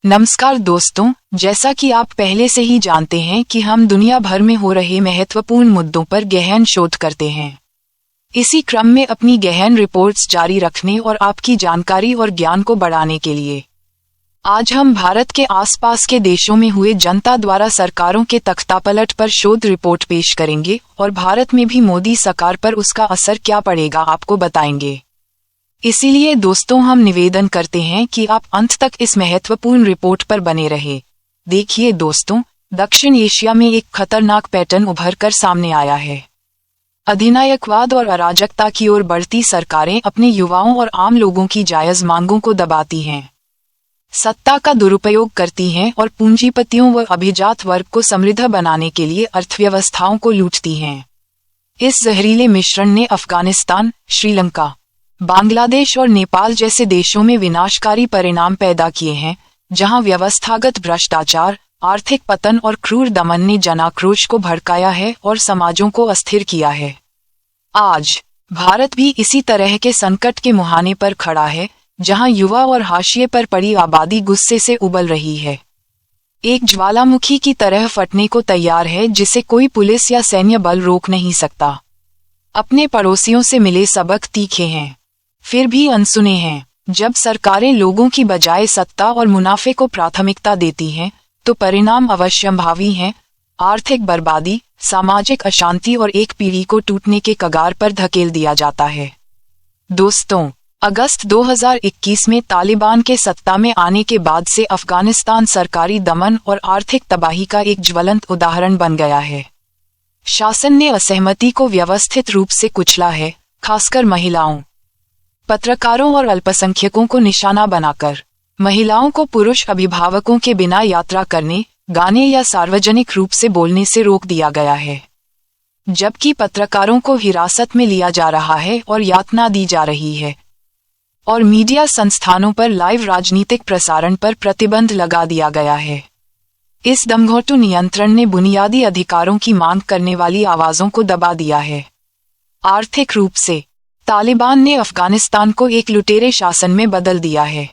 नमस्कार दोस्तों, जैसा कि आप पहले से ही जानते हैं कि हम दुनिया भर में हो रहे महत्वपूर्ण मुद्दों पर गहन शोध करते हैं। इसी क्रम में अपनी गहन रिपोर्ट्स जारी रखने और आपकी जानकारी और ज्ञान को बढ़ाने के लिए आज हम भारत के आसपास के देशों में हुए जनता द्वारा सरकारों के तख्तापलट पर शोध रिपोर्ट पेश करेंगे और भारत में भी मोदी सरकार पर उसका असर क्या पड़ेगा आपको बताएंगे। इसीलिए दोस्तों, हम निवेदन करते हैं कि आप अंत तक इस महत्वपूर्ण रिपोर्ट पर बने रहे। देखिए दोस्तों, दक्षिण एशिया में एक खतरनाक पैटर्न उभर कर सामने आया है। अधिनायकवाद और अराजकता की ओर बढ़ती सरकारें अपने युवाओं और आम लोगों की जायज मांगों को दबाती हैं, सत्ता का दुरुपयोग करती हैं और पूंजीपतियों व अभिजात वर्ग को समृद्ध बनाने के लिए अर्थव्यवस्थाओं को लूटती हैं। इस जहरीले मिश्रण ने अफगानिस्तान, श्रीलंका, बांग्लादेश और नेपाल जैसे देशों में विनाशकारी परिणाम पैदा किए हैं, जहां व्यवस्थागत भ्रष्टाचार, आर्थिक पतन और क्रूर दमन ने जनाक्रोश को भड़काया है और समाजों को अस्थिर किया है। आज भारत भी इसी तरह के संकट के मुहाने पर खड़ा है, जहां युवा और हाशिए पर पड़ी आबादी गुस्से से उबल रही है, एक ज्वालामुखी की तरह फटने को तैयार है जिसे कोई पुलिस या सैन्य बल रोक नहीं सकता। अपने पड़ोसियों से मिले सबक तीखे हैं, फिर भी अनसुने हैं। जब सरकारें लोगों की बजाय सत्ता और मुनाफे को प्राथमिकता देती हैं, तो परिणाम अवश्यंभावी हैं: आर्थिक बर्बादी, सामाजिक अशांति और एक पीढ़ी को टूटने के कगार पर धकेल दिया जाता है। दोस्तों, अगस्त 2021 में तालिबान के सत्ता में आने के बाद से अफगानिस्तान सरकारी दमन और आर्थिक तबाही का एक ज्वलंत उदाहरण बन गया है। शासन ने असहमति को व्यवस्थित रूप से कुचला है, खासकर महिलाओं, पत्रकारों और अल्पसंख्यकों को निशाना बनाकर। महिलाओं को पुरुष अभिभावकों के बिना यात्रा करने, गाने या सार्वजनिक रूप से बोलने से रोक दिया गया है, जबकि पत्रकारों को हिरासत में लिया जा रहा है और यातना दी जा रही है, और मीडिया संस्थानों पर लाइव राजनीतिक प्रसारण पर प्रतिबंध लगा दिया गया है। इस दमघोटू नियंत्रण ने बुनियादी अधिकारों की मांग करने वाली आवाजों को दबा दिया है। आर्थिक रूप से तालिबान ने अफगानिस्तान को एक लुटेरे शासन में बदल दिया है।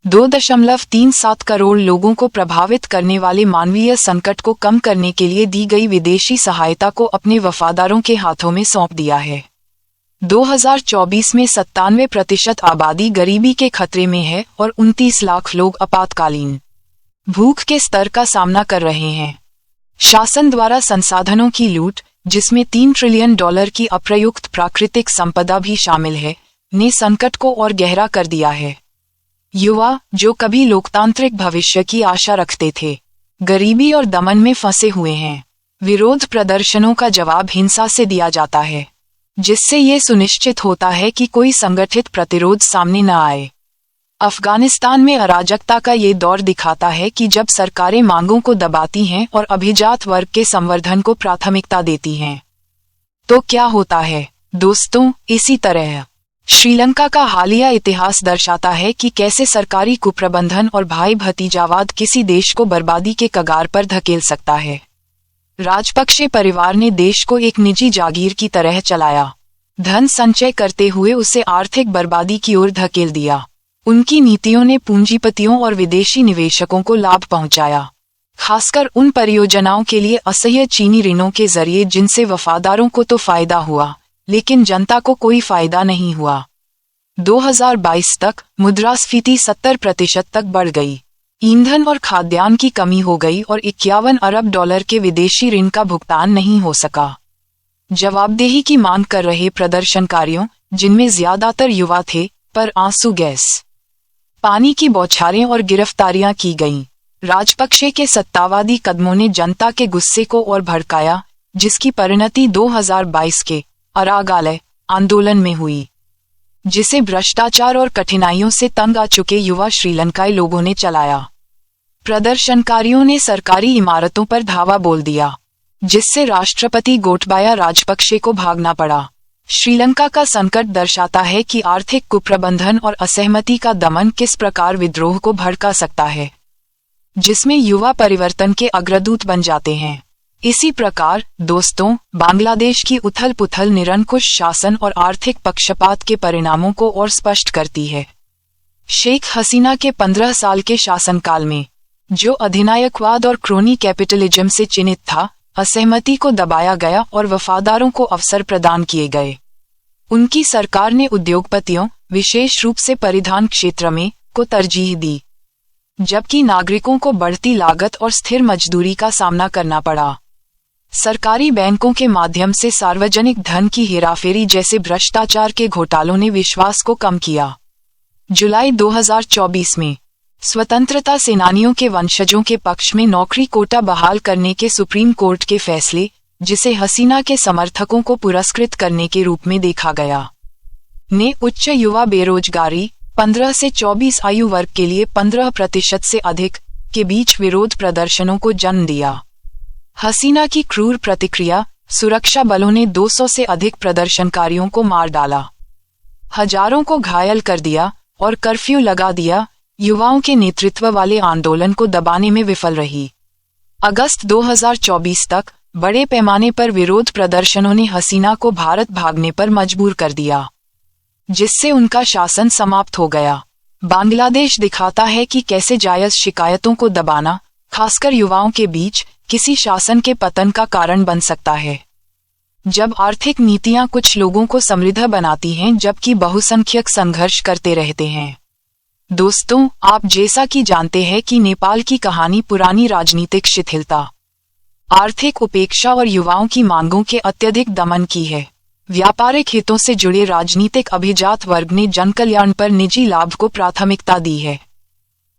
2.37 करोड़ लोगों को प्रभावित करने वाले मानवीय संकट को कम करने के लिए दी गई विदेशी सहायता को अपने वफादारों के हाथों में सौंप दिया है। 2024 में 97% आबादी गरीबी के खतरे में है और 29 लाख लोग आपातकालीन भूख के स्तर का सामना कर रहे हैं। शासन द्वारा संसाधनों की लूट, जिसमें $3 ट्रिलियन की अप्रयुक्त प्राकृतिक संपदा भी शामिल है, ने संकट को और गहरा कर दिया है। युवा, जो कभी लोकतांत्रिक भविष्य की आशा रखते थे, गरीबी और दमन में फंसे हुए हैं। विरोध प्रदर्शनों का जवाब हिंसा से दिया जाता है, जिससे ये सुनिश्चित होता है कि कोई संगठित प्रतिरोध सामने न आए। अफगानिस्तान में अराजकता का ये दौर दिखाता है कि जब सरकारें मांगों को दबाती हैं और अभिजात वर्ग के संवर्धन को प्राथमिकता देती हैं, तो क्या होता है। दोस्तों, इसी तरह श्रीलंका का हालिया इतिहास दर्शाता है कि कैसे सरकारी कुप्रबंधन और भाई भतीजावाद किसी देश को बर्बादी के कगार पर धकेल सकता है। राजपक्षे परिवार ने देश को एक निजी जागीर की तरह चलाया, धन संचय करते हुए उसे आर्थिक बर्बादी की ओर धकेल दिया। उनकी नीतियों ने पूंजीपतियों और विदेशी निवेशकों को लाभ पहुंचाया, खासकर उन परियोजनाओं के लिए असह्य चीनी ऋणों के जरिए जिनसे वफादारों को तो फायदा हुआ, लेकिन जनता को कोई फायदा नहीं हुआ। 2022 तक मुद्रास्फीति 70% तक बढ़ गई, ईंधन और खाद्यान्न की कमी हो गई और $51 अरब के विदेशी ऋण का भुगतान नहीं हो सका। जवाबदेही की मांग कर रहे प्रदर्शनकारियों, जिनमें ज्यादातर युवा थे, पर आंसू गैस, पानी की बौछारें और गिरफ्तारियां की गईं। राजपक्षे के सत्तावादी कदमों ने जनता के गुस्से को और भड़काया, जिसकी परिणति 2022 के अरागालय आंदोलन में हुई, जिसे भ्रष्टाचार और कठिनाइयों से तंग आ चुके युवा श्रीलंकाई लोगों ने चलाया। प्रदर्शनकारियों ने सरकारी इमारतों पर धावा बोल दिया, जिससे राष्ट्रपति गोटबाया राजपक्षे को भागना पड़ा। श्रीलंका का संकट दर्शाता है कि आर्थिक कुप्रबंधन और असहमति का दमन किस प्रकार विद्रोह को भड़का सकता है, जिसमें युवा परिवर्तन के अग्रदूत बन जाते हैं। इसी प्रकार दोस्तों, बांग्लादेश की उथल पुथल निरंकुश शासन और आर्थिक पक्षपात के परिणामों को और स्पष्ट करती है। शेख हसीना के 15 साल के शासनकाल में जो अधिनायकवाद और क्रोनी कैपिटलिज्म से चिन्हित था, असहमति को दबाया गया और वफादारों को अवसर प्रदान किए गए। उनकी सरकार ने उद्योगपतियों, विशेष रूप से परिधान क्षेत्र में, को तरजीह दी, जबकि नागरिकों को बढ़ती लागत और स्थिर मजदूरी का सामना करना पड़ा। सरकारी बैंकों के माध्यम से सार्वजनिक धन की हेराफेरी जैसे भ्रष्टाचार के घोटालों ने विश्वास को कम किया। जुलाई 2024 में स्वतंत्रता सेनानियों के वंशजों के पक्ष में नौकरी कोटा बहाल करने के सुप्रीम कोर्ट के फैसले, जिसे हसीना के समर्थकों को पुरस्कृत करने के रूप में देखा गया, ने उच्च युवा बेरोजगारी 15 से 24 आयु वर्ग के लिए 15% से अधिक के बीच विरोध प्रदर्शनों को जन्म दिया। हसीना की क्रूर प्रतिक्रिया, सुरक्षा बलों ने 200 से अधिक प्रदर्शनकारियों को मार डाला, हजारों को घायल कर दिया और कर्फ्यू लगा दिया। युवाओं के नेतृत्व वाले आंदोलन को दबाने में विफल रही। अगस्त 2024 तक बड़े पैमाने पर विरोध प्रदर्शनों ने हसीना को भारत भागने पर मजबूर कर दिया, जिससे उनका शासन समाप्त हो गया। बांग्लादेश दिखाता है कि कैसे जायज शिकायतों को दबाना, खासकर युवाओं के बीच, किसी शासन के पतन का कारण बन सकता है। जब आर्थिक नीतियां कुछ लोगों को समृद्ध बनाती हैं जबकि बहुसंख्यक संघर्ष करते रहते हैं। दोस्तों, आप जैसा कि जानते हैं कि नेपाल की कहानी पुरानी राजनीतिक शिथिलता, आर्थिक उपेक्षा और युवाओं की मांगों के अत्यधिक दमन की है। व्यापारिक हितों से जुड़े राजनीतिक अभिजात वर्ग ने जनकल्याण पर निजी लाभ को प्राथमिकता दी है।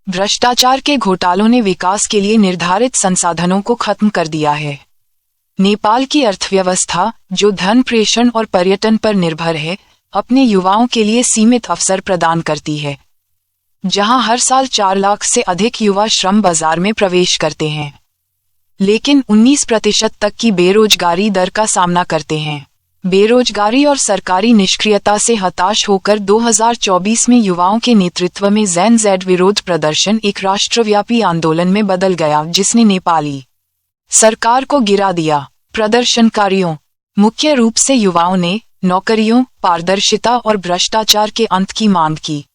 भ्रष्टाचार के घोटालों ने विकास के लिए निर्धारित संसाधनों को खत्म कर दिया है। नेपाल की अर्थव्यवस्था, जो धन प्रेषण और पर्यटन पर निर्भर है, अपने युवाओं के लिए सीमित अवसर प्रदान करती है, जहां हर साल 4 लाख से अधिक युवा श्रम बाजार में प्रवेश करते हैं, लेकिन 19% तक की बेरोजगारी दर का सामना करते हैं। बेरोजगारी और सरकारी निष्क्रियता से हताश होकर 2024 में युवाओं के नेतृत्व में जेन जेड विरोध प्रदर्शन एक राष्ट्रव्यापी आंदोलन में बदल गया, जिसने नेपाली सरकार को गिरा दिया। प्रदर्शनकारियों, मुख्य रूप से युवाओं ने नौकरियों, पारदर्शिता और भ्रष्टाचार के अंत की मांग की।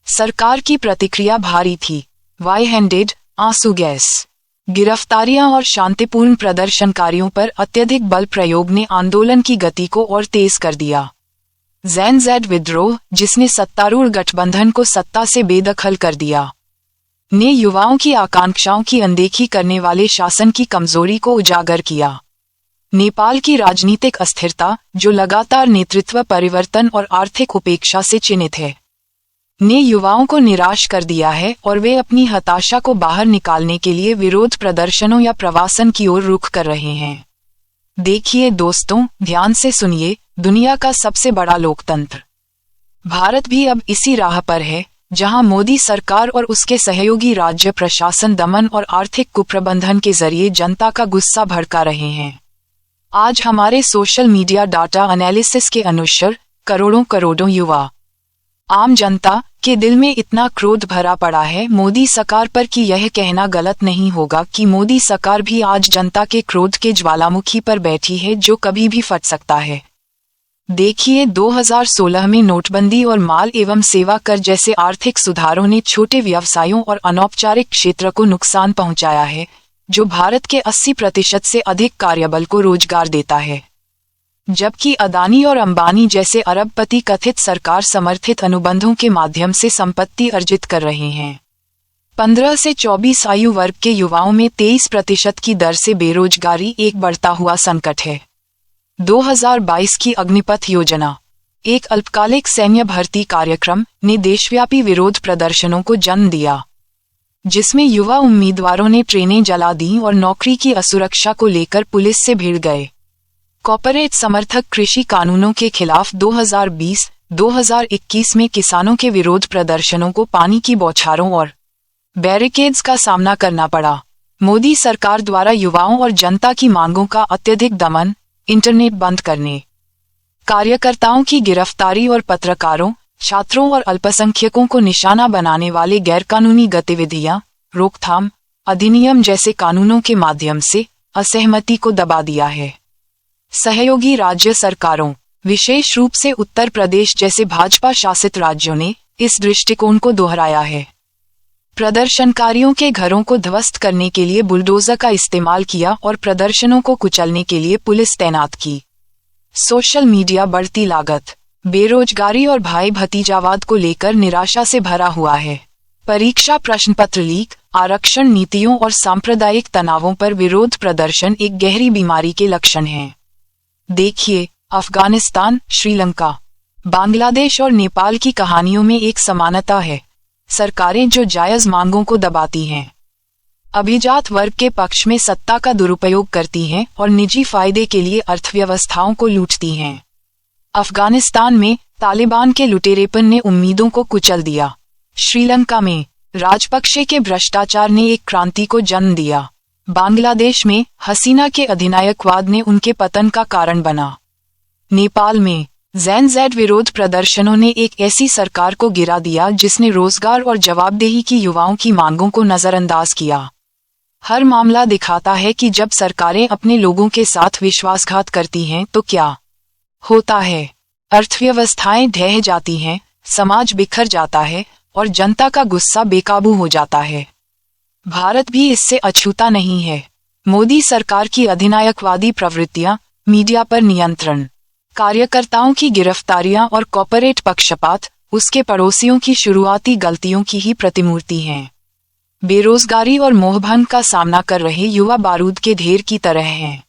सरकार की प्रतिक्रिया भारी थी। वाई हैंडेड आंसू गैस, गिरफ्तारियां और शांतिपूर्ण प्रदर्शनकारियों पर अत्यधिक बल प्रयोग ने आंदोलन की गति को और तेज कर दिया। जेन जेड विद्रोह, जिसने सत्तारूढ़ गठबंधन को सत्ता से बेदखल कर दिया, ने युवाओं की आकांक्षाओं की अनदेखी करने वाले शासन की कमजोरी को उजागर किया। नेपाल की राजनीतिक अस्थिरता, जो लगातार नेतृत्व परिवर्तन और आर्थिक उपेक्षा से चिन्हित है, ने युवाओं को निराश कर दिया है और वे अपनी हताशा को बाहर निकालने के लिए विरोध प्रदर्शनों या प्रवासन की ओर रुख कर रहे हैं। देखिए दोस्तों, ध्यान से सुनिए, दुनिया का सबसे बड़ा लोकतंत्र भारत भी अब इसी राह पर है, जहां मोदी सरकार और उसके सहयोगी राज्य प्रशासन दमन और आर्थिक कुप्रबंधन के जरिए जनता का गुस्सा भड़का रहे हैं। आज हमारे सोशल मीडिया डाटा एनालिसिस के अनुसार करोड़ों युवा, आम जनता के दिल में इतना क्रोध भरा पड़ा है मोदी सरकार पर कि यह कहना गलत नहीं होगा कि मोदी सरकार भी आज जनता के क्रोध के ज्वालामुखी पर बैठी है, जो कभी भी फट सकता है। देखिए, 2016 में नोटबंदी और माल एवं सेवा कर जैसे आर्थिक सुधारों ने छोटे व्यवसायों और अनौपचारिक क्षेत्र को नुकसान पहुंचाया है, जो भारत के 80% से अधिक कार्यबल को रोजगार देता है, जबकि अदानी और अंबानी जैसे अरबपति कथित सरकार समर्थित अनुबंधों के माध्यम से संपत्ति अर्जित कर रहे हैं। 15 से 24 आयु वर्ग के युवाओं में 23% की दर से बेरोजगारी एक बढ़ता हुआ संकट है। 2022 की अग्निपथ योजना, एक अल्पकालिक सैन्य भर्ती कार्यक्रम, ने देशव्यापी विरोध प्रदर्शनों को जन्म दिया, जिसमें युवा उम्मीदवारों ने ट्रेनें जला दी और नौकरी की असुरक्षा को लेकर पुलिस से भिड़ गए। कॉर्पोरेट समर्थक कृषि कानूनों के खिलाफ 2020-2021 में किसानों के विरोध प्रदर्शनों को पानी की बौछारों और बैरिकेड्स का सामना करना पड़ा। मोदी सरकार द्वारा युवाओं और जनता की मांगों का अत्यधिक दमन, इंटरनेट बंद करने, कार्यकर्ताओं की गिरफ्तारी और पत्रकारों, छात्रों और अल्पसंख्यकों को निशाना बनाने वाले गैरकानूनी गतिविधियां, रोकथाम अधिनियम जैसे कानूनों के माध्यम से असहमति को दबा दिया है। सहयोगी राज्य सरकारों, विशेष रूप से उत्तर प्रदेश जैसे भाजपा शासित राज्यों ने इस दृष्टिकोण को दोहराया है। प्रदर्शनकारियों के घरों को ध्वस्त करने के लिए बुलडोजर का इस्तेमाल किया और प्रदर्शनों को कुचलने के लिए पुलिस तैनात की। सोशल मीडिया बढ़ती लागत, बेरोजगारी और भाई भतीजावाद को लेकर निराशा से भरा हुआ है। परीक्षा प्रश्नपत्र लीक, आरक्षण नीतियों और सांप्रदायिक तनावों पर विरोध प्रदर्शन एक गहरी बीमारी के लक्षण हैं। देखिए, अफगानिस्तान, श्रीलंका, बांग्लादेश और नेपाल की कहानियों में एक समानता है। सरकारें जो जायज मांगों को दबाती हैं, अभिजात वर्ग के पक्ष में सत्ता का दुरुपयोग करती हैं और निजी फायदे के लिए अर्थव्यवस्थाओं को लूटती हैं। अफगानिस्तान में तालिबान के लुटेरेपन ने उम्मीदों को कुचल दिया। श्रीलंका में राजपक्षे के भ्रष्टाचार ने एक क्रांति को जन्म दिया। बांग्लादेश में हसीना के अधिनायकवाद ने उनके पतन का कारण बना। नेपाल में जेनजेड विरोध प्रदर्शनों ने एक ऐसी सरकार को गिरा दिया जिसने रोजगार और जवाबदेही की युवाओं की मांगों को नजरअंदाज किया। हर मामला दिखाता है कि जब सरकारें अपने लोगों के साथ विश्वासघात करती हैं तो क्या होता है। अर्थव्यवस्थाएं ढह जाती हैं, समाज बिखर जाता है और जनता का गुस्सा बेकाबू हो जाता है। भारत भी इससे अछूता नहीं है। मोदी सरकार की अधिनायकवादी प्रवृत्तियां, मीडिया पर नियंत्रण, कार्यकर्ताओं की गिरफ्तारियां और कॉर्पोरेट पक्षपात उसके पड़ोसियों की शुरुआती गलतियों की ही प्रतिमूर्ति हैं। बेरोजगारी और मोहभंग का सामना कर रहे युवा बारूद के ढेर की तरह हैं।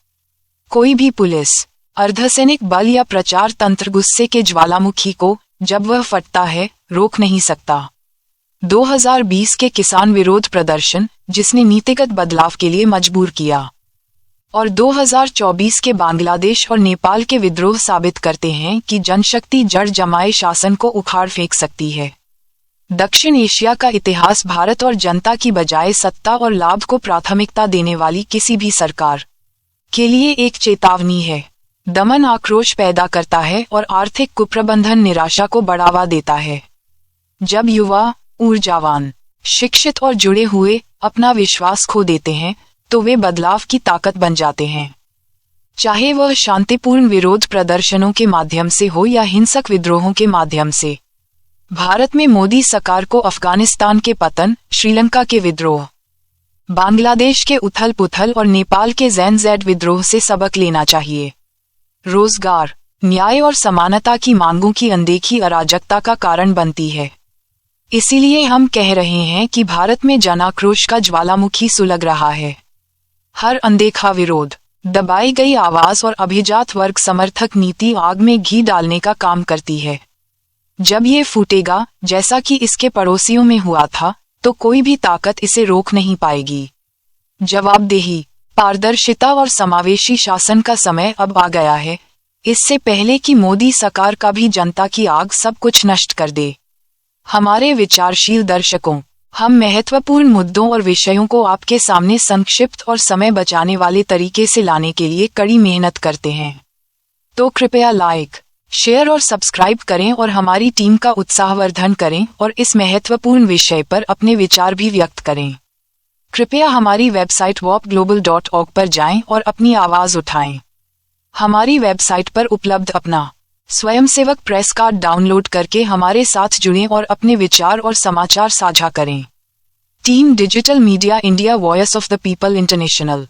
कोई भी पुलिस, अर्धसैनिक बल या प्रचार तंत्र गुस्से के ज्वालामुखी को, जब वह फटता है, रोक नहीं सकता। 2020 के किसान विरोध प्रदर्शन, जिसने नीतिगत बदलाव के लिए मजबूर किया, और 2024 के बांग्लादेश और नेपाल के विद्रोह साबित करते हैं कि जनशक्ति जड़ जमाए शासन को उखाड़ फेंक सकती है। दक्षिण एशिया का इतिहास भारत और जनता की बजाय सत्ता और लाभ को प्राथमिकता देने वाली किसी भी सरकार के लिए एक चेतावनी है। दमन आक्रोश पैदा करता है और आर्थिक कुप्रबंधन निराशा को बढ़ावा देता है। जब युवा, ऊर्जावान, शिक्षित और जुड़े हुए अपना विश्वास खो देते हैं तो वे बदलाव की ताकत बन जाते हैं। चाहे वह शांतिपूर्ण विरोध प्रदर्शनों के माध्यम से हो या हिंसक विद्रोहों के माध्यम से। भारत में मोदी सरकार को अफगानिस्तान के पतन, श्रीलंका के विद्रोह, बांग्लादेश के उथल पुथल और नेपाल के जेनजेड विद्रोह से सबक लेना चाहिए। रोजगार, न्याय और समानता की मांगों की अनदेखी अराजकता का कारण बनती है। इसीलिए हम कह रहे हैं कि भारत में जनाक्रोश का ज्वालामुखी सुलग रहा है। हर अनदेखा विरोध, दबाई गई आवाज और अभिजात वर्ग समर्थक नीति आग में घी डालने का काम करती है। जब ये फूटेगा, जैसा कि इसके पड़ोसियों में हुआ था, तो कोई भी ताकत इसे रोक नहीं पाएगी। जवाबदेही, पारदर्शिता और समावेशी शासन का समय अब आ गया है, इससे पहले कि मोदी सरकार का भी जनता की आग सब कुछ नष्ट कर दे। हमारे विचारशील दर्शकों, हम महत्वपूर्ण मुद्दों और विषयों को आपके सामने संक्षिप्त और समय बचाने वाले तरीके से लाने के लिए कड़ी मेहनत करते हैं। तो कृपया लाइक, शेयर और सब्सक्राइब करें और हमारी टीम का उत्साहवर्धन करें और इस महत्वपूर्ण विषय पर अपने विचार भी व्यक्त करें। कृपया हमारी वेबसाइट wopglobal.org पर जाएं और अपनी आवाज उठाएं। हमारी वेबसाइट पर उपलब्ध अपना स्वयंसेवक प्रेस कार्ड डाउनलोड करके हमारे साथ जुड़ें और अपने विचार और समाचार साझा करें। Team digital media India, voice of the people international.